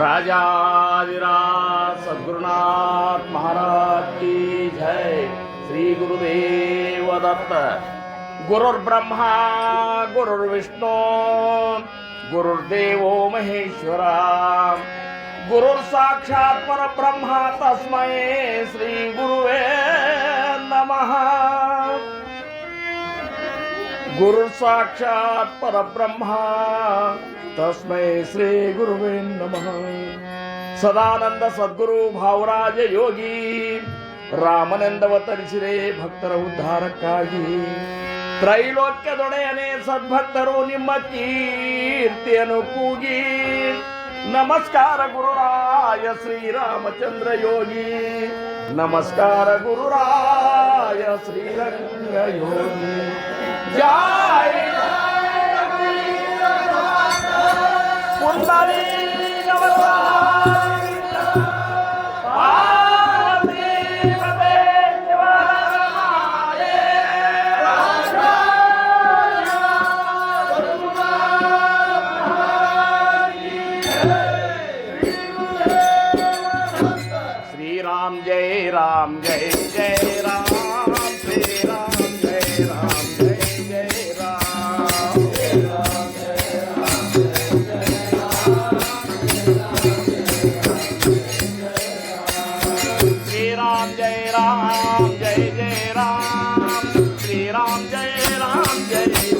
राजाधिराज सद्गुरुनाथ महाराज की जय। श्री गुरुदेव दत्त। गुरुर्ब्रह्मा गुरुर्विष्णु गुरुर्देवो महेश्वरा गुरुर्साक्षात् परब्रह्म तस्मै श्री गुरुवे नमः। गुरुर्साक्षात् परब्रह्म तस्मै श्री गुरुवे नमः। ಸದಾನಂದ ಸದ್ಗುರು ಭಾವರಾಜ ಯೋಗಿ ರಾಮನೆಂದವತರಿಸಿರೆ ಭಕ್ತರ ಉದ್ಧಾರಕ್ಕಾಗಿ. ತ್ರೈಲೋಕ್ಯದೊಡೆಯನೇ ಸದ್ಭಕ್ತರು ನಿಮ್ಮ ಕೀರ್ತಿಯನ್ನು ಕೂಗಿ. ನಮಸ್ಕಾರ ಗುರುರಾಯ ಶ್ರೀರಾಮಚಂದ್ರ ಯೋಗಿ. ನಮಸ್ಕಾರ ಗುರುರಾಯ ಶ್ರೀರಂಗ ಯೋಗಿ. ಜಯ ಪುಂಡರೀ श्रीराम जय राम जय जय राम श्री राम जय राम जय जय राम श्री राम जय राम जय जय राम श्री राम जय राम जय जय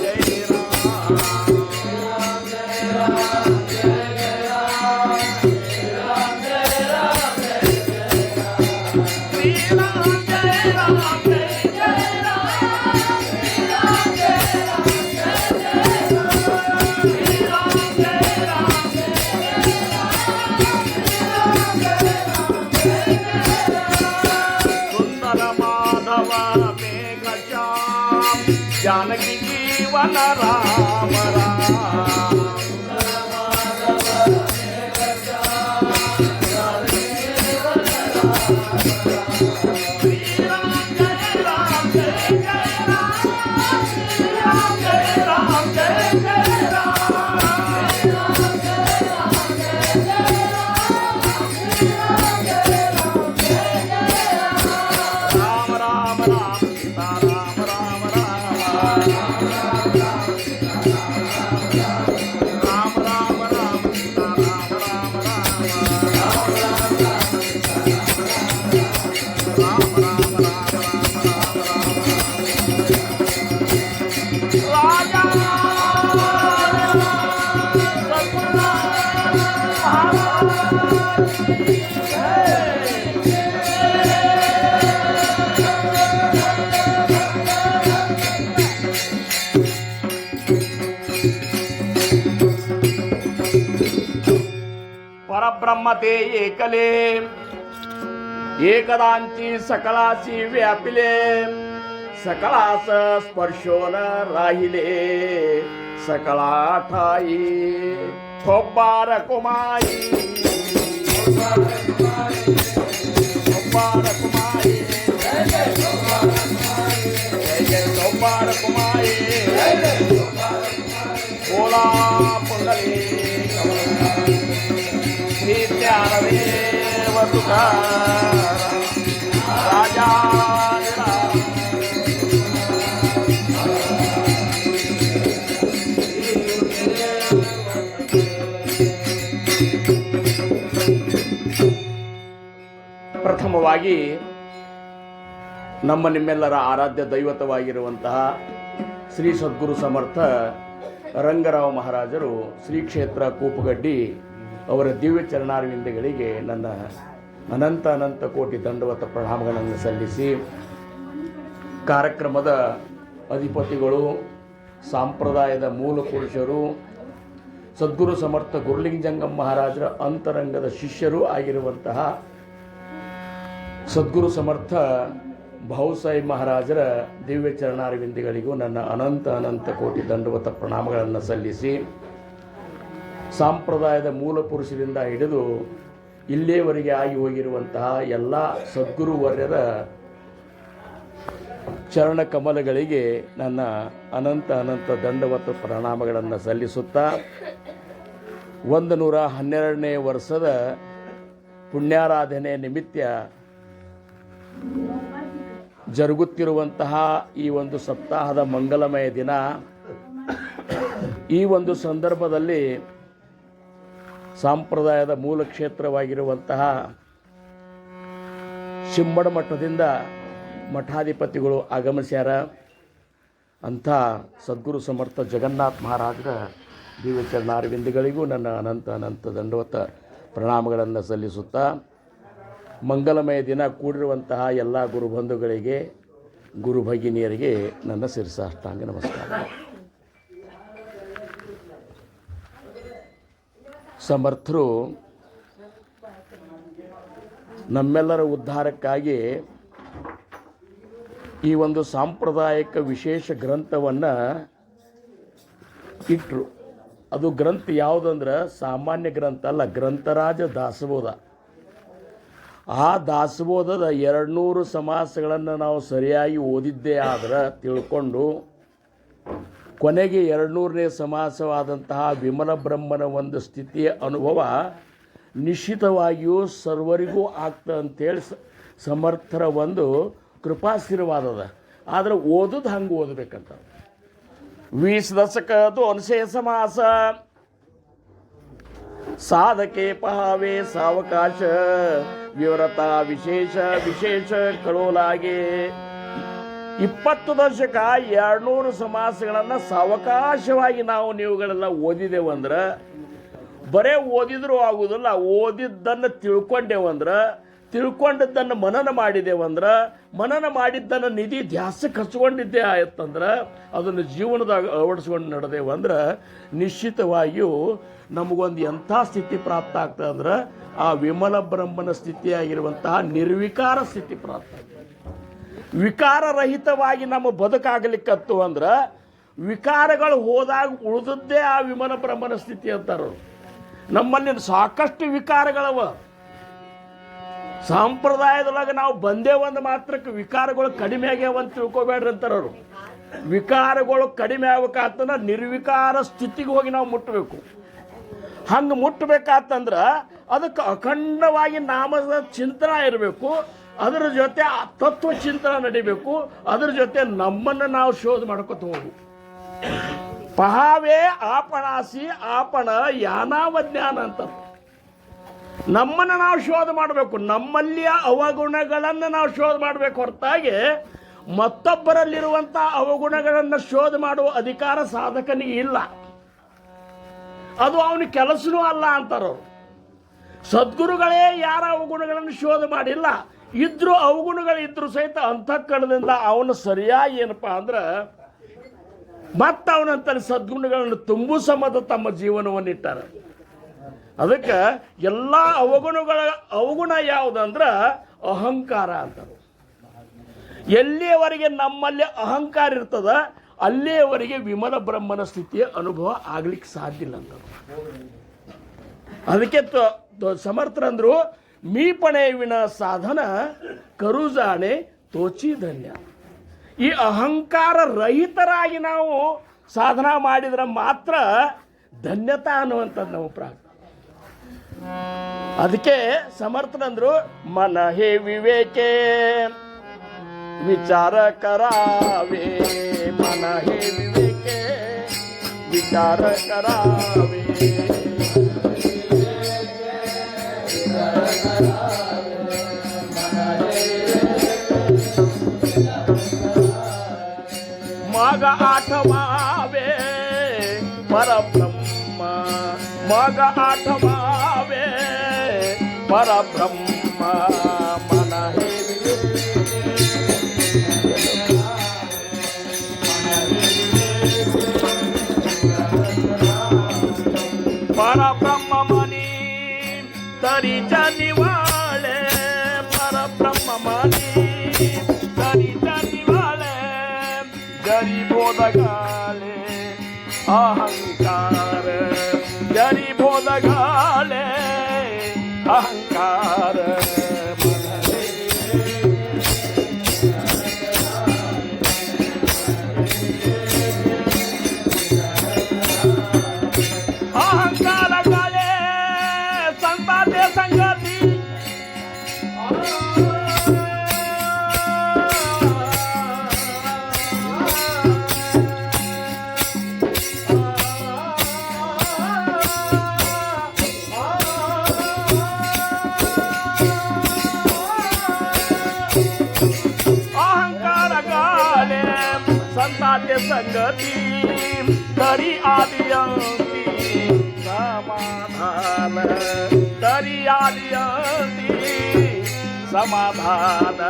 जानकी जीवन राम राम परब्रह्मते एकले एकदांची सकळाची व्यापिले सकळास स्पर्शोन राहिले सकळा ठाई थोबार कुमाई थोबार कुमाई थोबार कुमाई बोला पुंडली नित्यानंद तुकाराम राजा ಪ್ರಥಮವಾಗಿ ನಮ್ಮ ನಿಮ್ಮೆಲ್ಲರ ಆರಾಧ್ಯ ದೈವತವಾಗಿರುವಂತಹ ಶ್ರೀ ಸದ್ಗುರು ಸಮರ್ಥ ರಂಗರಾವ್ ಮಹಾರಾಜರು ಶ್ರೀ ಕ್ಷೇತ್ರ ಕೂಪುಗಡ್ಡಿ ಅವರ ದಿವ್ಯ ಚರಣಾರವಿಂದಗಳಿಗೆ ನನ್ನ ಅನಂತ ಅನಂತ ಕೋಟಿ ದಂಡವತ ಪ್ರಣಾಮಗಳನ್ನು ಸಲ್ಲಿಸಿ, ಕಾರ್ಯಕ್ರಮದ ಅಧಿಪತಿಗಳು, ಸಂಪ್ರದಾಯದ ಮೂಲ ಪುರುಷರು, ಸದ್ಗುರು ಸಮರ್ಥ ಗುರುಲಿಂಗಜಂಗಮ್ ಮಹಾರಾಜರ ಅಂತರಂಗದ ಶಿಷ್ಯರು ಆಗಿರುವಂತಹ ಸದ್ಗುರು ಸಮರ್ಥ ಭಾವುಸಾಹೇಬ್ ಮಹಾರಾಜರ ದಿವ್ಯ ಚರಣಾರವಿಂದಗಳಿಗೂ ನನ್ನ ಅನಂತ ಅನಂತ ಕೋಟಿ ದಂಡವತ ಪ್ರಣಾಮಗಳನ್ನು ಸಲ್ಲಿಸಿ, ಸಂಪ್ರದಾಯದ ಮೂಲ ಪುರುಷರಿಂದ ಹಿಡಿದು ಇಲ್ಲಿಯವರೆಗೆ ಆಗಿ ಹೋಗಿರುವಂತಹ ಎಲ್ಲ ಸದ್ಗುರುವರ್ಯರ ಚರಣ ಕಮಲಗಳಿಗೆ ನನ್ನ ಅನಂತ ಅನಂತ ದಂಡವತ ಪ್ರಣಾಮಗಳನ್ನು ಸಲ್ಲಿಸುತ್ತಾ 112ನೇ ವರ್ಷದ ಪುಣ್ಯಾರಾಧನೆ ನಿಮಿತ್ತ ಜರುಗುತ್ತಿರುವಂತಹ ಈ ಒಂದು ಸಪ್ತಾಹದ ಮಂಗಲಮಯ ದಿನ, ಈ ಒಂದು ಸಂದರ್ಭದಲ್ಲಿ ಸಾಂಪ್ರದಾಯದ ಮೂಲ ಕ್ಷೇತ್ರವಾಗಿರುವಂತಹ ಶಿಂಬಡ ಮಠದಿಂದ ಮಠಾಧಿಪತಿಗಳು ಆಗಮಿಸ್ಯಾರ. ಅಂಥ ಸದ್ಗುರು ಸಮರ್ಥ ಜಗನ್ನಾಥ ಮಹಾರಾಜರ ದಿವ್ಯಚರಣಾರವಿಂದಗಳಿಗೂ ನನ್ನ ಅನಂತ ಅನಂತ ದಂಡವತ ಪ್ರಣಾಮಗಳನ್ನು ಸಲ್ಲಿಸುತ್ತಾ, ಮಂಗಲಮಯ ದಿನ ಕೂಡಿರುವಂತಹ ಎಲ್ಲ ಗುರುಬಂಧುಗಳಿಗೆ, ಗುರು ಭಗಿನಿಯರಿಗೆ ನನ್ನ ಶಿರಸಾಷ್ಟಾಂಗ ನಮಸ್ಕಾರ. ಸಮರ್ಥರು ನಮ್ಮೆಲ್ಲರ ಉದ್ಧಾರಕ್ಕಾಗಿ ಈ ಒಂದು ಸಾಂಪ್ರದಾಯಿಕ ವಿಶೇಷ ಗ್ರಂಥವನ್ನು ಇಟ್ಟರು. ಅದು ಗ್ರಂಥ ಯಾವುದಂದ್ರೆ ಸಾಮಾನ್ಯ ಗ್ರಂಥ ಅಲ್ಲ, ಗ್ರಂಥರಾಜ ದಾಸಬೋಧ. ಆ ದಾಸಬೋಧದ 200 ಸಮಾಸಗಳನ್ನು ನಾವು ಸರಿಯಾಗಿ ಓದಿದ್ದೇ ಆದ್ರೆ ತಿಳ್ಕೊಂಡು, ಕೊನೆಗೆ 200ನೇ ಸಮಾಸವಾದಂತಹ ವಿಮಲ ಬ್ರಹ್ಮನ ಒಂದು ಸ್ಥಿತಿಯ ಅನುಭವ ನಿಶ್ಚಿತವಾಗಿಯೂ ಸರ್ವರಿಗೂ ಆಗ್ತದೆ ಅಂತೇಳಿ ಸಮರ್ಥರ ಒಂದು ಕೃಪಾಶೀರ್ವಾದದ. ಆದರೆ ಓದೋದು ಹಂಗೆ ಓದಬೇಕಂತ. 20 ದಶಕದ್ದು ಅನುಶಯ ಸಮಾಸ ಸಾಧಕೆ ಪಹಾವೆ ಸಾವಕಾಶ ವಿವರತ ವಿಶೇಷ ವಿಶೇಷ ಕಳೋಲಾಗೆ 20 ದಶಕ 200 ಸಮಾಸಗಳನ್ನು ಸಾವಕಾಶವಾಗಿ ನೀವುಗಳೆಲ್ಲ ಓದಿದೇವಂದ್ರೆ, ಬರೇ ಓದಿದ್ರೂ ಆಗುವುದಿಲ್ಲ, ಓದಿದ್ದನ್ನು ತಿಳ್ಕೊಂಡೇವಂದ್ರೆ, ತಿಳ್ಕೊಂಡಿದ್ದನ್ನು ಮನನ ಮಾಡಿದೇವಂದ್ರೆ, ಮನನ ಮಾಡಿದ್ದನ್ನು ನಿಧಿ ಧ್ಯಾಸಕ್ಕೆ ಹಚ್ಕೊಂಡಿದ್ದೇ ಆಯ್ತಂದ್ರೆ, ಅದನ್ನು ಜೀವನದಾಗ ಅಳವಡಿಸ್ಕೊಂಡು ನಡೆದೇವಂದ್ರೆ ನಿಶ್ಚಿತವಾಗಿಯೂ ನಮಗೊಂದು ಎಂಥ ಸ್ಥಿತಿ ಪ್ರಾಪ್ತ ಆಗ್ತದೆ ಅಂದ್ರೆ ಆ ವಿಮಲ ಬ್ರಹ್ಮನ ಸ್ಥಿತಿಯಾಗಿರುವಂತಹ ನಿರ್ವಿಕಾರ ಸ್ಥಿತಿ ಪ್ರಾಪ್ತ. ವಿಕಾರರಹಿತವಾಗಿ ನಮ್ಮ ಬದುಕಾಗಲಿಕ್ಕತ್ತು ಅಂದ್ರೆ ವಿಕಾರಗಳು ಹೋದಾಗ ಉಳಿದದ್ದೇ ಆ ವಿಮಲ ಬ್ರಹ್ಮನ ಸ್ಥಿತಿ ಅಂತಾರ. ನಮ್ಮಲ್ಲಿ ಸಾಕಷ್ಟು ವಿಕಾರಗಳವ. ಸಂಪ್ರದಾಯದೊಳಗೆ ನಾವು ಬಂದೇವಂದ ಮಾತ್ರಕ್ಕೆ ವಿಕಾರಗಳು ಕಡಿಮೆ ಆಗ್ಯಾವಂತ ತಿಳ್ಕೊಬೇಡ್ರಿ ಅಂತಾರವರು. ವಿಕಾರಗಳು ಕಡಿಮೆ ಆಗ್ಬೇಕಾತಂದ್ರೆ ನಿರ್ವಿಕಾರ ಸ್ಥಿತಿಗೆ ಹೋಗಿ ನಾವು ಮುಟ್ಟಬೇಕು. ಹಂಗೆ ಮುಟ್ಟಬೇಕಾತಂದ್ರೆ ಅದಕ್ಕೆ ಅಖಂಡವಾಗಿ ನಾಮದ ಚಿಂತನ ಇರಬೇಕು, ಅದರ ಜೊತೆ ತತ್ವ ಚಿಂತನ ನಡಿಬೇಕು, ಅದರ ಜೊತೆ ನಮ್ಮನ್ನು ನಾವು ಶೋಧ ಮಾಡ್ಕೊತ ಹೋಗು. ಪಹಾವೇ ಆಪಣಾಸಿ ಆಪಣ ಯಾನಾವಜ್ಞಾನ ಅಂತ. ನಮ್ಮನ್ನು ನಾವು ಶೋಧ ಮಾಡಬೇಕು, ನಮ್ಮಲ್ಲಿಯ ಅವಗುಣಗಳನ್ನು ನಾವು ಶೋಧ ಮಾಡಬೇಕು. ಹೊರತಾಗಿ ಮತ್ತೊಬ್ಬರಲ್ಲಿರುವಂಥ ಅವಗುಣಗಳನ್ನು ಶೋಧ ಮಾಡುವ ಅಧಿಕಾರ ಸಾಧಕನಿಗೆ ಇಲ್ಲ. ಅದು ಅವನ ಕೆಲಸನೂ ಅಲ್ಲ ಅಂತಾರವರು. ಸದ್ಗುರುಗಳೇ ಯಾರ ಅವಗುಣಗಳನ್ನು ಶೋಧ ಮಾಡಿಲ್ಲ. ಇದ್ರೂ ಅವಗುಣಗಳಿದ್ರೂ ಸಹಿತ ಅಂತಃಕರಣದಿಂದ ಅವನು ಸರಿಯಾಗಿ ಏನಪ್ಪ ಅಂದ್ರೆ ಮತ್ತೆ ಅವನಂತ ಸದ್ಗುಣಗಳನ್ನು ತುಂಬು ಸಂಬಂಧ ತಮ್ಮ ಜೀವನವನ್ನು ಇಟ್ಟಾರೆ. ಅದಕ್ಕೆ ಎಲ್ಲ ಅವಗುಣ ಯಾವುದಂದ್ರೆ ಅಹಂಕಾರ ಅಂತಾರೆ. ಎಲ್ಲಿಯವರೆಗೆ ನಮ್ಮಲ್ಲಿ ಅಹಂಕಾರ ಇರ್ತದ ಅಲ್ಲಿಯವರೆಗೆ ವಿಮಲ ಬ್ರಹ್ಮನ ಸ್ಥಿತಿಯ ಅನುಭವ ಆಗ್ಲಿಕ್ಕೆ ಸಾಧ್ಯ ಇಲ್ಲ ಅಂತ. ಅದಕ್ಕೆ ಸಮರ್ಥರಂದ್ರು ಮೀಪಣೆವಿನ ಸಾಧನ ಕರುಜಾಣೆ ತೋಚಿ ಧನ್ಯ. ಈ ಅಹಂಕಾರ ರಹಿತರಾಗಿ ನಾವು ಸಾಧನ ಮಾಡಿದ್ರೆ ಮಾತ್ರ ಧನ್ಯತಾ ಅನ್ನುವಂಥದ್ದು ನಾವು ಪ್ರಾಪ್ತ. ಅದಕ್ಕೆ ಸಮರ್ಥನಂದ್ರು ಮನ ಹೇ ವಿವೇಕೆ ವಿಚಾರ ಕರಾವೆ, ಮನ ಹೇ ವಿವೇಕೆ ವಿಚಾರ ಕರಾವೆ. ಮಗ ಆಠವಾವೆ ಪರಬ್ರಹ್ಮ, ಮಗ ಆಠವಾವೆ ಪರಬ್ರಹ್ಮ. ಮನ ಹೇ ಪರಬ್ರಹ್ಮ ಮನಿ ತರಿ ಜನಿವಾಳೆ, ಪರಬ್ರಹ್ಮ ಮನಿ ತರಿ ಜನಿವಾಳೆ. ಜರಿ ಬೋಧಗಾಳೆ ಅಹಂಕಾರ, ಜರಿ ಬೋಧಗಾಳೆ ಅಹಂಕಾರ. विवेकाचे संगती तरी आदियंती समाधान तरी आदियंती समाधान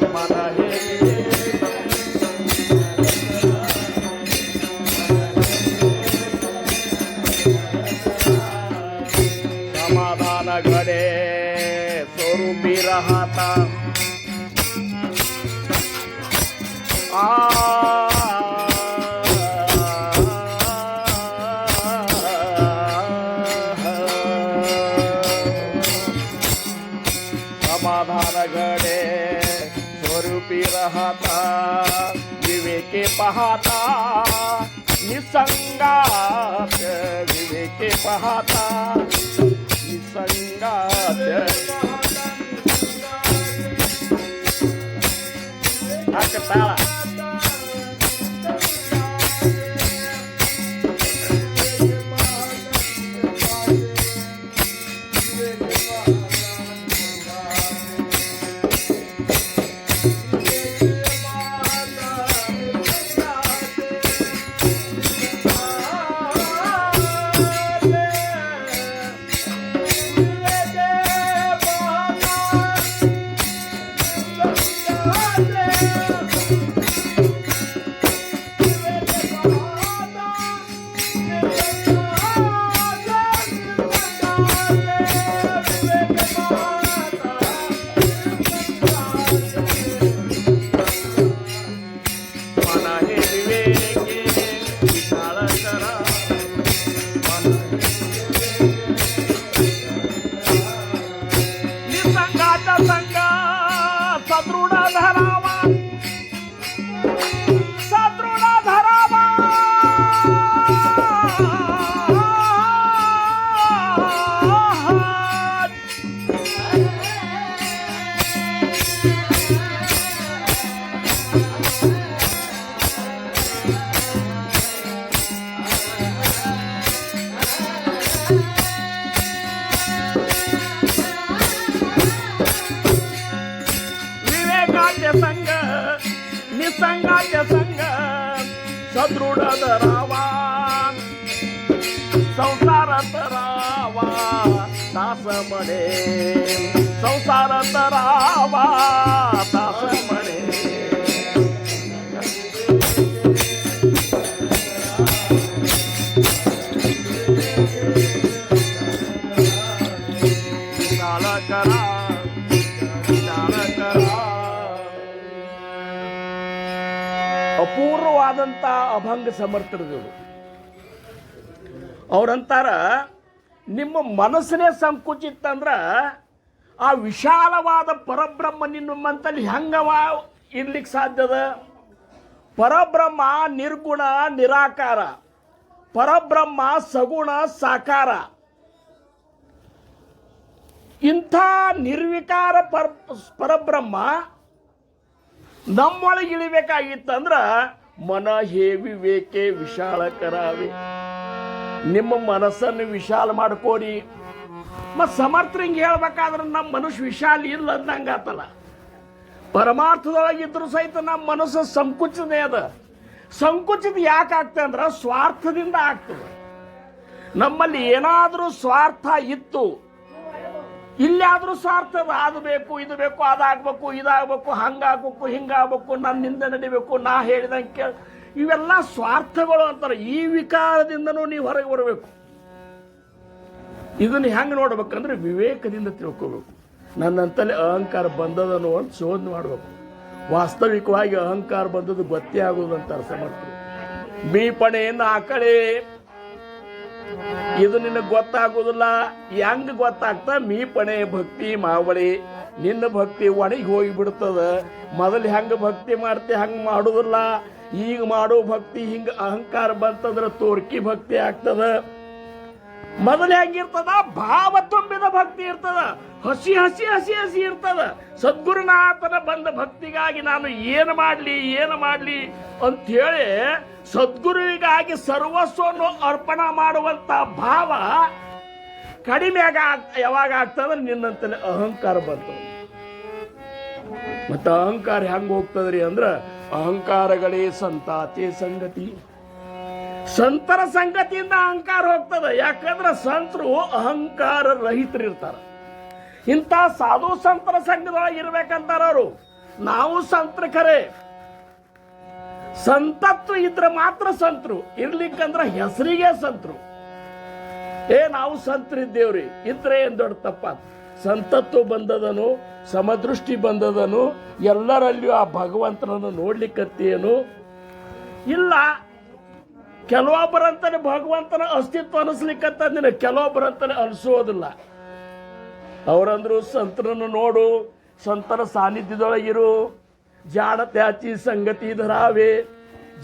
मन हे समाधान घडे स्वरूपी राहता समाधान घडे स्वरूपी राहता विवेके पाहता निसंगात विवेके पाहता निसंगात ताळा संग निसंगाचे संग सदृढ धरावा संसारात रावा दास म्हणे संसारात रावा दास म्हणे विचार करा ಅಪೂರ್ವವಾದಂಥ ಅಭಂಗ ಸಮರ್ಥರು ಅವ್ರಂತಾರ ನಿಮ್ಮ ಮನಸ್ಸನೇ ಸಂಕುಚಿತ ಅಂದ್ರ ಆ ವಿಶಾಲವಾದ ಪರಬ್ರಹ್ಮ ನಿಮ್ಮಂತಲ್ಲಿ ಹೆಂಗವ ಇರ್ಲಿಕ್ಕೆ ಸಾಧ್ಯದ ಪರಬ್ರಹ್ಮ ನಿರ್ಗುಣ ನಿರಾಕಾರ ಪರಬ್ರಹ್ಮ ಸಗುಣ ಸಾಕಾರ ಇಂಥ ನಿರ್ವಿಕಾರ ಪರಬ್ರಹ್ಮ ನಮ್ಮೊಳಗೆ ಇಳಿಬೇಕಾಗಿತ್ತಂದ್ರ ಮನ ಹೇ ವಿವೇಕೆ ವಿಶಾಲ ಕರಾವೆ ನಿಮ್ಮ ಮನಸ್ಸನ್ನು ವಿಶಾಲ ಮಾಡ್ಕೋರಿ ಮತ್ತು ಸಮರ್ಥರಿಂಗ್ ಹೇಳ್ಬೇಕಾದ್ರೆ ನಮ್ಮ ಮನಸ್ಸು ವಿಶಾಲ ಇಲ್ಲ ಅಂದಂಗೆ ಆತಲ್ಲ ಪರಮಾರ್ಥದೊಳಗಿದ್ರು ಸಹಿತ ನಮ್ಮ ಮನಸ್ಸು ಸಂಕುಚಿತನೇ ಅದ ಸಂಕುಚಿತ ಯಾಕೆ ಆಗ್ತದೆ ಅಂದ್ರೆ ಸ್ವಾರ್ಥದಿಂದ ಆಗ್ತದೆ ನಮ್ಮಲ್ಲಿ ಏನಾದರೂ ಸ್ವಾರ್ಥ ಇತ್ತು ಇಲ್ಲಾದ್ರೂ ಸ್ವಾರ್ಥ ಅದು ಬೇಕು ಇದು ಬೇಕು ಅದಾಗಬೇಕು ಇದಾಗಬೇಕು ಹಂಗಾಗಬೇಕು ಹಿಂಗಾಗಬೇಕು ನನ್ನಿಂದ ನಡಿಬೇಕು ನಾ ಹೇಳಿದಂಗೆ ಕೇಳ ಇವೆಲ್ಲ ಸ್ವಾರ್ಥಗಳು ಅಂತಾರೆ ಈ ವಿಕಾರದಿಂದನೂ ನೀವು ಹೊರಗೆ ಬರಬೇಕು ಇದನ್ನು ಹೆಂಗೆ ನೋಡ್ಬೇಕಂದ್ರೆ ವಿವೇಕದಿಂದ ತಿಳ್ಕೋಬೇಕು ನನ್ನಂತಲ್ಲಿ ಅಹಂಕಾರ ಬಂದದನು ಅಂತ ಶೋಧನೆ ಮಾಡಬೇಕು ವಾಸ್ತವಿಕವಾಗಿ ಅಹಂಕಾರ ಬಂದದ್ದು ಗೊತ್ತೇ ಆಗೋದು ಅಂತಾರೆ ಸಮರ್ಥರು ಮೀಪಣೆಯನ್ನು ಆಕಳೆ ಇದು ನಿನಗೆ ಗೊತ್ತಾಗೋದಿಲ್ಲ ಹೆಂಗ್ ಗೊತ್ತಾಗ್ತ ಮೀಪಣೆ ಭಕ್ತಿ ಮಾವಳಿ ನಿನ್ನ ಭಕ್ತಿ ಒಣಗಿ ಹೋಗಿಬಿಡ್ತದ ಮೊದಲು ಹೆಂಗೆ ಭಕ್ತಿ ಮಾಡ್ತಿ ಹಂಗೆ ಮಾಡೋದಿಲ್ಲ ಈಗ ಮಾಡೋ ಭಕ್ತಿ ಹಿಂಗೆ ಅಹಂಕಾರ ಬಂತಂದ್ರೆ ತೋರ್ಕಿ ಭಕ್ತಿ ಆಗ್ತದ ಮೊದಲು ಹೆಂಗಿರ್ತದ ಭಾವ ತುಂಬಿದ ಭಕ್ತಿ ಇರ್ತದ ಹಸಿ ಹಸಿ ಹಸಿ ಹಸಿ ಇರ್ತದ ಸದ್ಗುರುನಾಥನ ಬಂದ ಭಕ್ತಿಗಾಗಿ ನಾನು ಏನು ಮಾಡಲಿ ಅಂಥೇಳಿ ಸದ್ಗುರುವಿಗಾಗಿ ಸರ್ವಸ್ವವನ್ನು ಅರ್ಪಣ ಮಾಡುವಂತ ಭಾವ ಕಡಿಮೆ ಯಾವಾಗ ಆಗ್ತದ್ರೆ ನಿನ್ನಂತಲೇ ಅಹಂಕಾರ ಬರ್ತದೆ ಮತ್ತು ಅಹಂಕಾರ ಹೆಂಗೆ ಹೋಗ್ತದ್ರಿ ಅಂದ್ರೆ ಅಹಂಕಾರಗಳೇ ಸಂತಾಚೆ ಸಂಗತಿ. ಸಂತರ ಸಂಗತಿಯಿಂದ ಅಹಂಕಾರ ಹೋಗ್ತದೆ. ಯಾಕಂದ್ರೆ ಸಂತರು ಅಹಂಕಾರ ರಹಿತರಿರ್ತಾರೆ. ಇಂಥ ಸಾಧು ಸಂತರ ಸಂಘದೊಳಗೆ ಇರ್ಬೇಕಂತಾರ ಅವರು. ನಾವು ಸಂತರ ಖರೆ, ಸಂತತ್ವ ಇದ್ರೆ ಮಾತ್ರ ಸಂತರು. ಇರ್ಲಿಕ್ಕಂದ್ರ ಹೆಸರಿಗೆ ಸಂತರು. ನಾವು ಸಂತರಿದ್ದೇವ್ರಿ ಇದ್ರೆ ಏನ್ ದೊಡ್ಡ ತಪ್ಪ. ಸಂತತ್ವ ಬಂದದನು, ಸಮದೃಷ್ಟಿ ಬಂದದನು, ಎಲ್ಲರಲ್ಲಿಯೂ ಆ ಭಗವಂತನನ್ನು ನೋಡ್ಲಿಕ್ಕತ್ತೇನು ಇಲ್ಲ. ಕೆಲವೊಬ್ಬರಂತಾನೆ ಭಗವಂತನ ಅಸ್ತಿತ್ವ ಅನಿಸ್ಲಿಕ್ಕಂತ ನಿನ್ನ, ಕೆಲವೊಬ್ಬರಂತಾನೆ ಅನಿಸೋದಿಲ್ಲ. ಅವರಂದ್ರು ಸಂತರನ್ನು ನೋಡು, ಸಂತರ ಸಾನ್ನಿಧ್ಯದೊಳಗಿರು, ಜಾಣತ್ಯಾಚಿ ಸಂಗತಿ ಧರಾವೆ,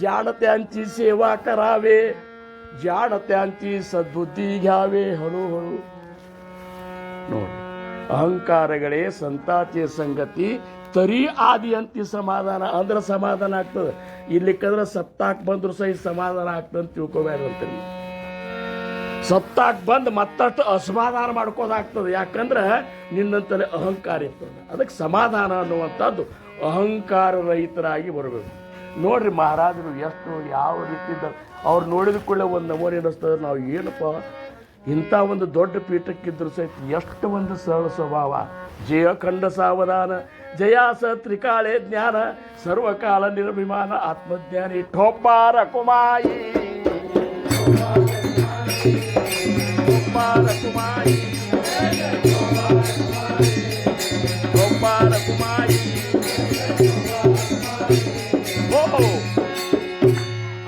ಜಾಣತ್ಯಾಂಚಿ ಸೇವಾ ಕರಾವೆ, ಜಾಣತ್ಯಾಂಚಿ ಸದ್ಬುದ್ಧಿ घ्यावे ಹಳು ಹಳು. ನೋಡಿ, ಅಹಂಕಾರಗಳೇ ಸಂತಾತಿಯ ಸಂಗತಿ ತರಿ ಆದಿ ಅಂತಿ ಸಮಾಧಾನ ಅಂದ್ರೆ ಸಮಾಧಾನ ಆಗ್ತದೆ. ಇಲ್ಲಿಕ್ಕಂದ್ರೆ ಸತ್ತಾಕ್ ಬಂದ್ರು ಸಹ ಸಮಾಧಾನ ಆಗ್ತದೆ ಅಂತ ತಿಳ್ಕೊಬೇಡ್ರಿ. ಸತ್ತಾಕ್ ಬಂದು ಮತ್ತಷ್ಟು ಅಸಮಾಧಾನ ಮಾಡ್ಕೋದಾಗ್ತದೆ. ಯಾಕಂದ್ರೆ ನಿನ್ನಂತಲೇ ಅಹಂಕಾರ ಇರ್ತದೆ. ಅದಕ್ಕೆ ಸಮಾಧಾನ ಅನ್ನುವಂಥದ್ದು ಅಹಂಕಾರ ರಹಿತರಾಗಿ ಬರಬೇಕು. ನೋಡ್ರಿ ಮಹಾರಾಜರು ಎಷ್ಟು ಯಾವ ರೀತಿ ಅವ್ರು ನೋಡಿದ ಕೂಡಲೇ ಒಂದು ನಮೂನೆ ಅನ್ನಿಸ್ತದೆ. ನಾವು ಏನಪ್ಪ ಇಂಥ ಒಂದು ದೊಡ್ಡ ಪೀಠಕ್ಕಿದ್ರು ಸಹಿತ ಎಷ್ಟು ಒಂದು ಸರಳ ಸ್ವಭಾವ. ಜಯ ಖಂಡ ಸಾವಧಾನ, ಜಯಾಸ ತ್ರಿಕಾಳೆ ಜ್ಞಾನ, ಸರ್ವಕಾಲ ನಿರ್ಭಿಮಾನ ಆತ್ಮಜ್ಞಾನಿ ಠೋಪಾರ ಕುಮಾಯಿ, ಠೋಪಾರ ಕುಮಾಯಿ, ಠೋಪಾರ ಕುಮಾಯಿ.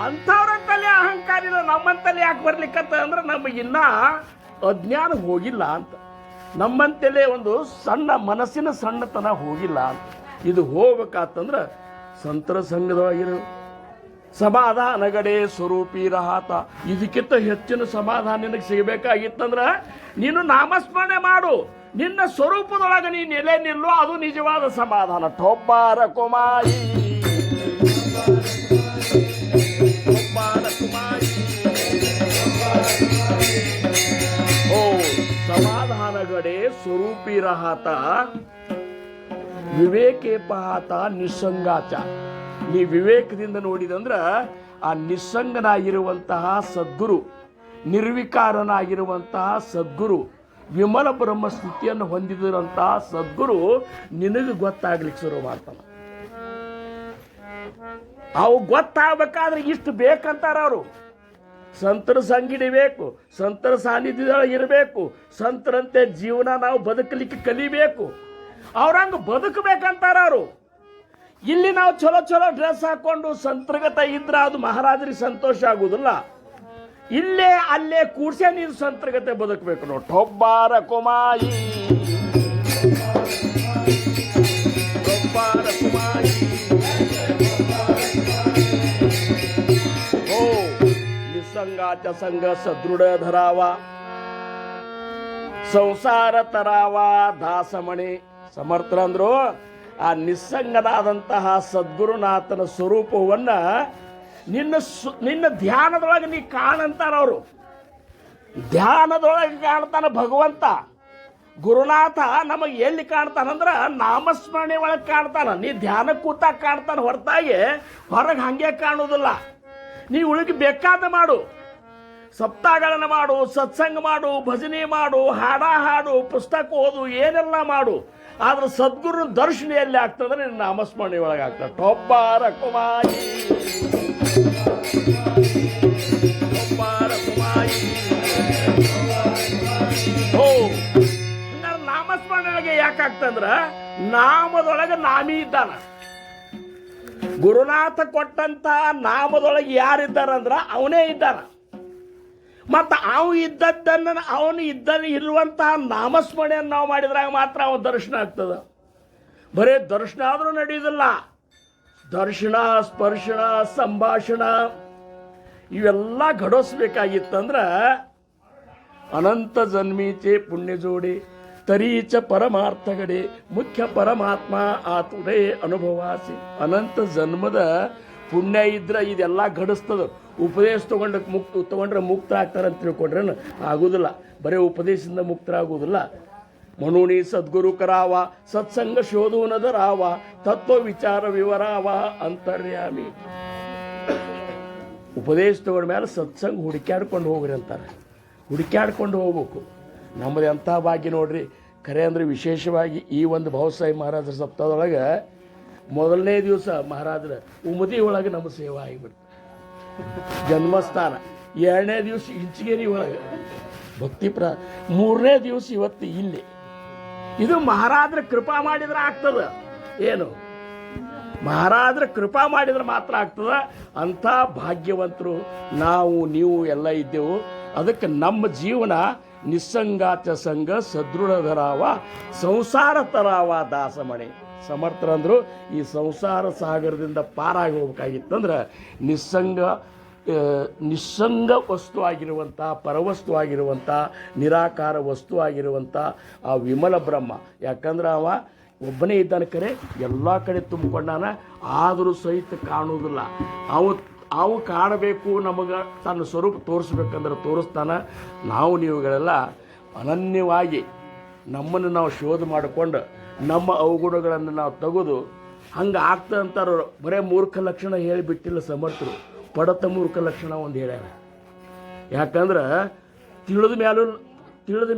ಅಂಥವ್ರಂತಲ್ಲಿ ಅಹಂಕಾರಿಲ್ಲ, ನಮ್ಮಂತಲ್ಲಿ ಯಾಕೆ ಬರ್ಲಿಕ್ಕಂತ ಅಂದ್ರೆ ನಮಗಿನ್ನ ಅಜ್ಞಾನ ಹೋಗಿಲ್ಲ ಅಂತ. ನಮ್ಮಂತಲೇ ಒಂದು ಸಣ್ಣ ಮನಸ್ಸಿನ ಸಣ್ಣತನ ಹೋಗಿಲ್ಲ ಅಂತ. ಇದು ಹೋಗ್ಬೇಕಾತಂದ್ರೆ ಸಂತರ ಸಂಘದೊಳಗಿರು. ಸಮಾಧಾನಗಡೆ ಸ್ವರೂಪಿ ರಹಾತ. ಇದಕ್ಕಿಂತ ಹೆಚ್ಚಿನ ಸಮಾಧಾನ ನಿನಗೆ ಸಿಗಬೇಕಾಗಿತ್ತಂದ್ರೆ ನೀನು ನಾಮಸ್ಮರಣೆ ಮಾಡು. ನಿನ್ನ ಸ್ವರೂಪದೊಳಗೆ ನೀನು ನೆಲೆ ನಿಲ್ಲು, ಅದು ನಿಜವಾದ ಸಮಾಧಾನ. ಠೋಪಾರ ಕುಮಾಯಿ, ಸಮಾಧಾನಗಡೆ ಸ್ವರೂಪಿ ರಹಾತ, ವಿವೇಕೆ ಪಹಾತ ನಿಸ್ಸಂಗಾಚ. ನೀ ವಿವೇಕದಿಂದ ನೋಡಿದಂದ್ರ ಆ ನಿಸ್ಸಂಗನಾಗಿರುವಂತಹ ಸದ್ಗುರು, ನಿರ್ವಿಕಾರನಾಗಿರುವಂತಹ ಸದ್ಗುರು, ವಿಮಲ ಬ್ರಹ್ಮ ಸ್ಥಿತಿಯನ್ನು ಹೊಂದಿದಂತಹ ಸದ್ಗುರು ನಿನಗೆ ಗೊತ್ತಾಗ್ಲಿಕ್ಕೆ ಶುರು ಮಾಡ್ತಾನ. ಅವು ಗೊತ್ತಾಗಬೇಕಾದ್ರೆ ಇಷ್ಟು ಬೇಕಂತಾರ ಅವರು. ಸಂತರ ಸಂಗಿಡಿಬೇಕು, ಸಂತರ ಸಾನ್ನಿಧ್ಯದೊಳಗೆ ಇರಬೇಕು, ಸಂತರಂತೆ ಜೀವನ ನಾವು ಬದುಕಲಿಕ್ಕೆ ಕಲಿಬೇಕು. ಅವ್ರಂಗ ಬದುಕಬೇಕಂತಾರ ಅವರು. ಇಲ್ಲಿ ನಾವು ಚಲೋ ಚಲೋ ಡ್ರೆಸ್ ಹಾಕೊಂಡು ಸಂತರ್ಗತ ಇದ್ರೆ ಅದು ಮಹಾರಾಜರಿಗೆ ಸಂತೋಷ ಆಗುವುದಿಲ್ಲ. ಇಲ್ಲೇ ಅಲ್ಲೇ ಕೂಡ್ಸೆ ನೀನು ಸಂತರ್ಗತೆ ಬದುಕಬೇಕು. ನೋಡಿ, ಠೊಬ್ಬಾರ ಕುಮಾಯಿ, ಠೊಬ್ಬಾರ ಕುಮಾಯಿ. ಓ ನಿಸ್ಸಂಗಾಚ ಸಂಘ ಸದೃಢ ಧರಾವ, ಸಂಸಾರ ತರಾವ ದಾಸಮಣಿ. ಸಮರ್ಥರಂದ್ರು ಆ ನಿಸ್ಸಂಗನಾದಂತಹ ಸದ್ಗುರುನಾಥನ ಸ್ವರೂಪವನ್ನ ನಿನ್ನ ಧ್ಯಾನದೊಳಗೆ ನೀ ಕಾಣಂತಾರ ಅವರು. ಧ್ಯಾನದೊಳಗೆ ಕಾಣ್ತಾನ ಭಗವಂತ. ಗುರುನಾಥ ನಮಗೆ ಎಲ್ಲಿ ಕಾಣ್ತಾನಂದ್ರ ನಾಮಸ್ಮರಣೆ ಒಳಗೆ ಕಾಣ್ತಾನ. ನೀ ಧ್ಯಾನ ಕೂತಾಗ ಕಾಣ್ತಾನ, ಹೊರತಾಗಿ ಹೊರಗೆ ಹಂಗೆ ಕಾಣುವುದಿಲ್ಲ. ನೀ ಉಳಿಗೆ ಬೇಕಾದ ಮಾಡು, ಸಪ್ತಾಹಗಳನ್ನು ಮಾಡು, ಸತ್ಸಂಗ ಮಾಡು, ಭಜನೆ ಮಾಡು, ಹಾಡು, ಪುಸ್ತಕ ಓದು, ಏನೆಲ್ಲ ಮಾಡು. ಆದ್ರೆ ಸದ್ಗುರು ದರ್ಶನ ಎಲ್ಲಿ ಆಗ್ತದ್ರೆ ನಿನ್ನ ನಾಮಸ್ಮರಣೆ ಒಳಗೆ ಆಗ್ತದೆ. ಠೊಬ್ಬಾರ ಕುಮಾಯಿ, ಠೊಬ್ಬಾರ ಕುಮಾಯಿ. ಓ ನಾಮಸ್ಮರಣೆ ಒಳಗೆ ಯಾಕಾಗ್ತಂದ್ರ ನಾಮದೊಳಗೆ ನಾಮಿ ಇದ್ದಾನ. ಗುರುನಾಥ ಕೊಟ್ಟಂತ ನಾಮದೊಳಗೆ ಯಾರಿದ್ದಾರಂದ್ರ ಅವನೇ ಇದ್ದಾನ. ಮತ್ತು ಅವನು ಇರುವಂತಹ ನಾಮಸ್ಮರಣೆಯನ್ನು ನಾವು ಮಾಡಿದ್ರಾಗ ಮಾತ್ರ ಅವನ ದರ್ಶನ ಆಗ್ತದ. ಬರೇ ದರ್ಶನ ಆದ್ರೂ ನಡೆಯುವುದಿಲ್ಲ. ದರ್ಶನ, ಸ್ಪರ್ಶನ, ಸಂಭಾಷಣ ಇವೆಲ್ಲ ಘಡೋಸ್ಬೇಕಾಗಿತ್ತಂದ್ರ ಅನಂತ ಜನ್ಮೀಚೆ ಪುಣ್ಯ ಜೋಡಿ ತರೀಚ ಪರಮಾರ್ಥಗಡೆ ಮುಖ್ಯ ಪರಮಾತ್ಮ ಆತುರೇ ಅನುಭವಾಸಿ. ಅನಂತ ಜನ್ಮದ ಪುಣ್ಯ ಇದ್ರೆ ಇದೆಲ್ಲ ಘಡಿಸ್ತದ. ಉಪದೇಶ ತಗೊಂಡ್ರೆ ಮುಕ್ತ ಆಗ್ತಾರೆ ಅಂತ ತಿಳ್ಕೊಂಡ್ರೆ ಆಗುದಿಲ್ಲ. ಬರೀ ಉಪದೇಶದಿಂದ ಮುಕ್ತರಾಗುವುದಿಲ್ಲ. म्हणून सद्गुरू करावा सत्संग शोधून धरावा तत्व विचार विवरावा ಅಂತರ್ಯಾಮಿ. ಉಪದೇಶ ತಗೊಂಡ ಮೇಲೆ ಸತ್ಸಂಗ ಹುಡುಕ್ಯಾಡ್ಕೊಂಡು ಹೋಗ್ರಿ ಅಂತಾರೆ. ಹುಡುಕ್ಯಾಡ್ಕೊಂಡು ಹೋಗ್ಬೇಕು. ನಮ್ಮದು ಎಂಥ ಭಾಗ್ಯ ನೋಡ್ರಿ. ಖರೆ ಅಂದರೆ ವಿಶೇಷವಾಗಿ ಈ ಒಂದು ಭಾವಸಾಯಿ ಮಹಾರಾಜರ ಸಪ್ತಾಹದೊಳಗೆ ಮೊದಲನೇ ದಿವಸ ಮಹಾರಾಜರ ಉಮದಿ ಒಳಗೆ ನಮ್ಮ ಸೇವಾ ಆಗಿಬಿಡ್ತು. ಜನ್ಮಸ್ಥಾನ. ಎರಡನೇ ದಿವಸ ಇಂಚಗೇರಿ ಒಳಗೆ ಭಕ್ತಿ ಮೂರನೇ ದಿವಸ ಇವತ್ತು ಇಲ್ಲಿ. ಇದು ಮಹಾರಾಜರ ಕೃಪಾ ಮಾಡಿದ್ರೆ ಆಗ್ತದ. ಏನು ಮಹಾರಾಜರ ಕೃಪಾ ಮಾಡಿದ್ರೆ ಮಾತ್ರ ಆಗ್ತದ. ಅಂಥ ಭಾಗ್ಯವಂತರು ನಾವು ನೀವು ಎಲ್ಲ ಇದ್ದೆವು. ಅದಕ್ಕೆ ನಮ್ಮ ಜೀವನ ನಿಸ್ಸಂಗಾಚ ಸಂಘ ಸದೃಢಧರಾವ ಸಂಸಾರ ತರಾವ ದಾಸಮಣೆ. ಸಮರ್ಥರಂದ್ರು ಈ ಸಂಸಾರ ಸಾಗರದಿಂದ ಪಾರಾಗಿ ಹೋಗ್ಬೇಕಾಗಿತ್ತಂದ್ರೆ ನಿಸ್ಸಂಗ ವಸ್ತು ಆಗಿರುವಂಥ ಪರವಸ್ತು ಆಗಿರುವಂಥ ನಿರಾಕಾರ ವಸ್ತು ಆಗಿರುವಂಥ ಆ ವಿಮಲ ಬ್ರಹ್ಮ. ಯಾಕಂದ್ರೆ ಅವ ಒಬ್ಬನೇ ಇದ್ದಾನೆ, ಕರೆ ಎಲ್ಲ ಕಡೆ ತುಂಬಿಕೊಂಡಾನ, ಆದರೂ ಸಹಿತ ಕಾಣುವುದಿಲ್ಲ. ಅವು ಕಾಣಬೇಕು, ನಮಗೆ ತನ್ನ ಸ್ವರೂಪ ತೋರಿಸ್ಬೇಕಂದ್ರೆ ತೋರಿಸ್ತಾನೆ. ನಾವು ನೀವುಗಳೆಲ್ಲ ಅನನ್ಯವಾಗಿ ನಮ್ಮನ್ನು ನಾವು ಶೋಧ ಮಾಡಿಕೊಂಡು ನಮ್ಮ ಅವಗುಣಗಳನ್ನು ನಾವು ತೆಗೆದು ಹಂಗೆ ಆಗ್ತದೆ ಅಂತಾರೋ. ಬರೇ ಮೂರ್ಖ ಲಕ್ಷಣ ಹೇಳಿಬಿಟ್ಟಿಲ್ಲ ಸಮರ್ಥರು, ಪಡತ ಮೂರ್ಖ ಲಕ್ಷಣ ಒಂದು ಹೇಳ್ಯಾರ. ಯಾಕಂದ್ರೆ ತಿಳಿದ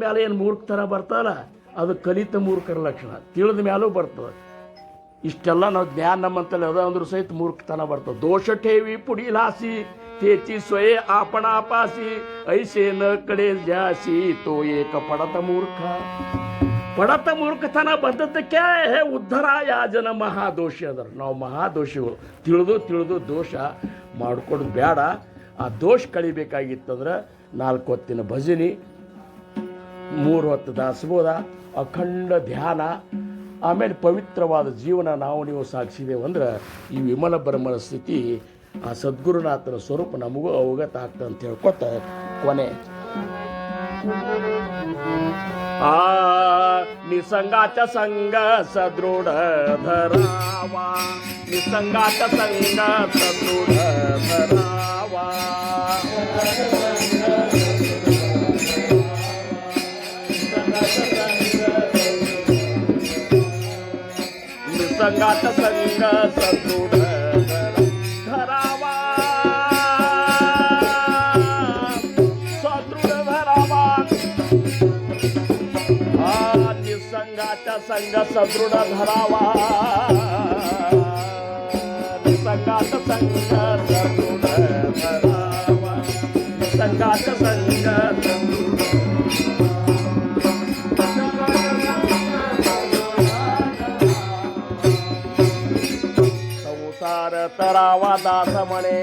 ಮೇಲೆ ಏನು ಮೂರ್ಖತನ ಬರ್ತಲ್ಲ, ಅದು ಕಲಿತ ಮೂರ್ಖರ ಲಕ್ಷಣ. ತಿಳಿದ ಮೇಲೂ ಬರ್ತದೆ. ಇಷ್ಟೆಲ್ಲ ನಾವು ಜ್ಞಾನ ನಮ್ಮಂತಲ್ಲಿ ಅದ ಅಂದ್ರೂ ಸಹಿತ ಮೂರ್ಖತನ ಬರ್ತದೆ. ದೋಷ ಠೇವಿ ಪುಡಿಲಾಸಿ ತೇಚಿ ಸ್ವಯೇ ಆಪಣಾಪಾಸಿ ಐಸೆ ನ ಕಡೆ ಜಾಸಿ ತೋ ಏಕ ಪಡತ ಮೂರ್ಖ. ಪಡತ ಮೂರ್ಖತನ ಬಂದದ್ದಕ್ಕೆ ಉದ್ಧರ ಯಾಜನ ಮಹಾದೋಷಿ ಅದರ. ನಾವು ಮಹಾದೋಷಿಗಳು. ತಿಳಿದು ದೋಷ ಮಾಡ್ಕೊಡೋದು ಬೇಡ. ಆ ದೋಷ ಕಳಿಬೇಕಾಗಿತ್ತಂದ್ರೆ 4 ಹೊತ್ತಿನ ಭಜನಿ, 3 ಹೊತ್ತು ದಾಸಬೋಧ, ಅಖಂಡ ಧ್ಯಾನ, ಆಮೇಲೆ ಪವಿತ್ರವಾದ ಜೀವನ ನಾವು ನೀವು ಸಾಗಿಸಿದೇವಂದ್ರೆ ಈ ವಿಮಲ ಬ್ರಹ್ಮನ ಸ್ಥಿತಿ, ಆ ಸದ್ಗುರುನಾಥನ ಸ್ವರೂಪ ನಮಗೂ ಅವಗತ ಆಗ್ತದೆ ಅಂತ ಹೇಳ್ಕೊತ ಕೊನೆ. ಆ ನಿಸಂಗಾಚ ಸಂಗ ಸದೃಢ ಧರಾವ, ನಿಸಂಗಾಚ ಸಂಗ ಸದೃಢ ಧರಾವ, निसंगाच संग सदृढ धरावा, सदृढ धरावा. निसंगाच संग सदृढ धरावा, निसंगाच संग सदृढ धरावा, निसंगाच संग सदृढ. तरावा दास म्हणे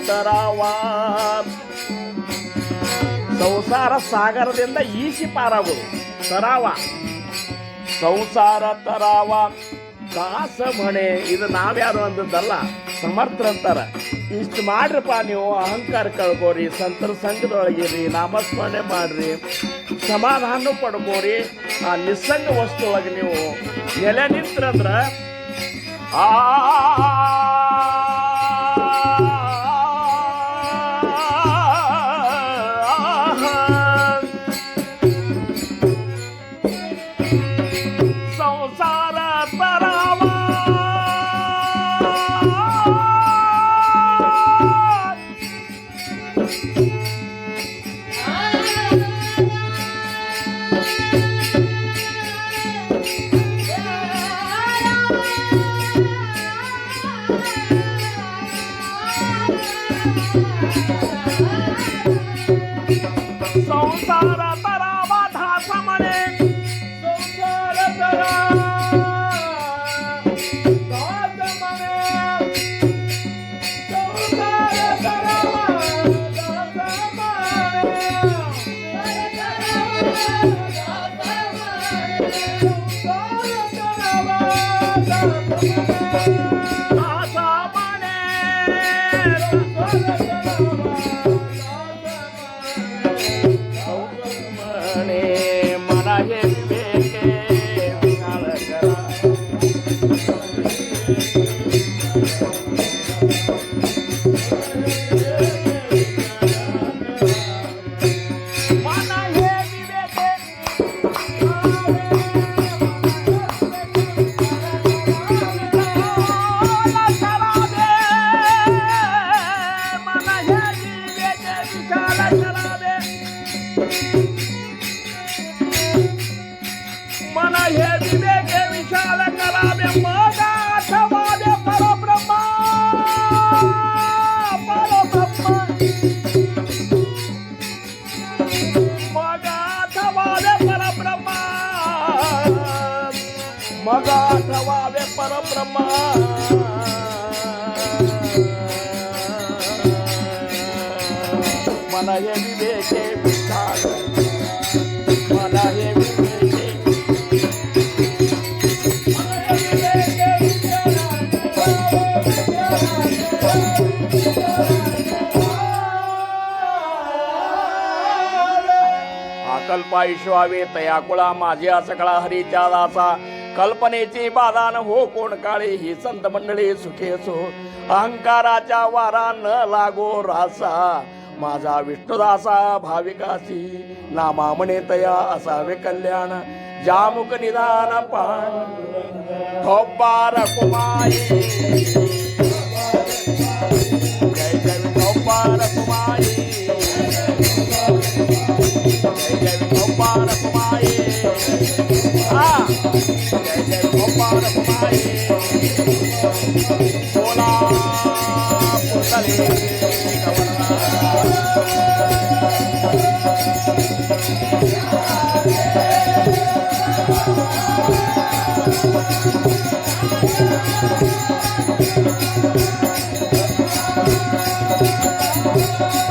ತರಾವಾ. ಸಂಸಾರ ಸಾಗರದಿಂದ ಈಸಿ ಪಾರಾಗುವುದು ತರಾವ. ಸಂಸಾರ ತರಾವ ದಾಸ ಮಣೆ. ಇದು ನಾವ್ಯಾರು ಅಂದದ್ದಲ್ಲ, ಸಮರ್ಥರಂತಾರ. ಇಷ್ಟು ಮಾಡ್ರಪ್ಪ ನೀವು, ಅಹಂಕಾರ ಕಳ್ಕೋರಿ, ಸಂತರ ಸಂಘದೊಳಗಿರಿ, ನಾಮಸ್ಮರಣೆ ಮಾಡ್ರಿ, ಸಮಾಧಾನ ಪಡ್ಕೋರಿ. ಆ ನಿಸ್ಸಂಗ ವಸ್ತು ಒಳಗೆ ನೀವು ನೆಲೆ ನಿಂತ್ರಂದ್ರ ಆ म्हणे मला हे विवेके विशाल करा मला हे विवेके विशाल करावे मग आठवावे परब्रह्मा मग आठवावे परब्रह्मा मग आठवावे परब्रह्मा मला हे विवेके विशाल मला हे विवेके अकल्पायुष्वावे तया कुळा माझ्या सकळा हरीच्या दासा कल्पनेची बाधा न हो कोण काळे ही संत मंडळी सुखे सो अहंकाराच्या वारा न लागो रासा माझा विष्णुदासा भाविकासी नामा म्हणे तया असावे कल्याण जामुक निदान पान ठोपार कुमारी जय जय ठोपार कुमारी जय जय ठोपार कुमारी जय जय ठोपार कुमारी बोला पुतले कवना